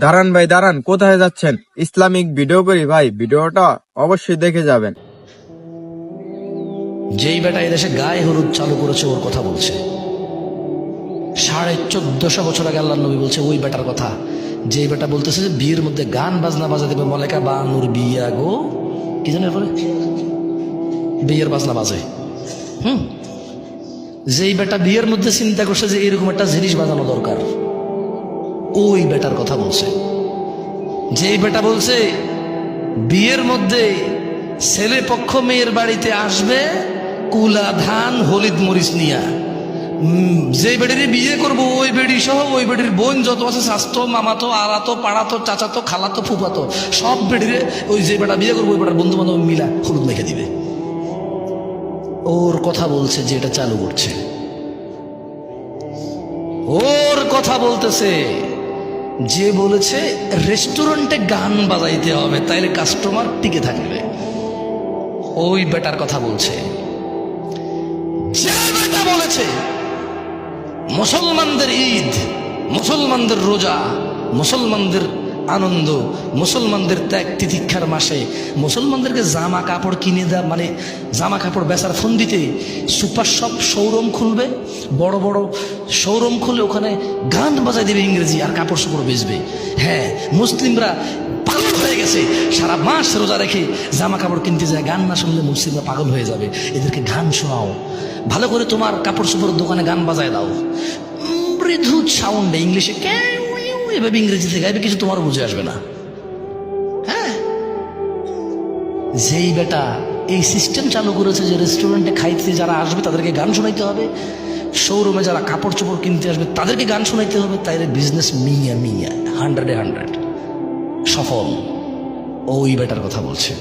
দাঁড়ান ভাই দাঁড়ান, কোথায় যাচ্ছেন? ইসলামিক ভিডিও করি ভাই, ভিডিওটা অবশ্যই দেখে যাবেন। যেই বেটা এদেশে গায়ে হলুদ চালু করেছে ওর কথা বলছে। 1450 বছর আগে আল্লাহ নবী বলছে ওই বেটার কথা, যেই বেটা বলতেছে যে বিয়ের মধ্যে গান বাজনা বাজা দেবে, মলেকা বানুর বিয়া গো কি জানে এরপরে বিয়ের বাজনা বাজে। যেই বেটা বিয়ের মধ্যে চিন্তা করছে যে এরকম একটা জিনিস বাজানো দরকার, ওই বেটার কথা বলছে। যেই বেটা বলছে বিয়ের মধ্যে ছেলে পক্ষ মেয়ের বাড়িতে আসবে কুলা ধান হলিদ মরিচ নিয়া, যে বেড়ির বিয়ে করবো ওই বেড়ি সহ ওই বেড়ির বোন যত আছে স্বাস্থ্য মামাতো আলাতো পাড়াতো চাচাতো খালাতো ফুফাতো সব বেড়িরে ওই যে বেটা বিয়ে করবো ওই বেটার বন্ধু বান্ধব মিলা হলুদ মেখে দিবে। ওর কথা বলছে যে এটা চালু করছে, ওর কথা বলতেছে যে বলেছে রেস্টুরেন্টে গান বাজাইতে হবে তাইলে কাস্টমার টিকে থাকবে, ওই বেটার কথা বলছে। যে বেটা বলেছে মুসলমানদের ঈদ, মুসলমানদের রোজা, মুসলমানদের আনন্দ, মুসলমানদের ত্যাগ তিতিক্ষার মাসে মুসলমানদেরকে জামা কাপড় কিনে দেওয়া, মানে জামা কাপড় বেচার ফোন দিতে সুপার শপ শোরুম খুলবে, বড় বড় শোরুম খুলে ওখানে গান বাজাই দেবে ইংরেজি আর কাপড় চোপড় বেচবে। হ্যাঁ, মুসলিমরা পাগল হয়ে গেছে, সারা মাস রোজা রেখে জামা কাপড় কিনতে যায়, গান না শুনলে মুসলিমরা পাগল হয়ে যাবে, এদেরকে গান শোনাও, ভালো করে তোমার কাপড় চোপড়ের দোকানে গান বাজায় দাও, মৃদু সাউন্ডে ইংলিশে এভাবে ইংরেজিতে গাইবে, কিছু তোমার বুঝে আসবে না। হ্যাঁ, যেই বেটা এই সিস্টেম চালু করেছে যে রেস্টুরেন্টে খাইতে যারা আসবে তাদেরকে গান শোনাইতে হবে, শোরুমে যারা কাপড় চোপড় কিনতে আসবে তাদেরকে গান শোনাইতে হবে, তাইলে বিজনেস মিয়া 100-এ 100 সফল। ওই বেটার কথা বলছে।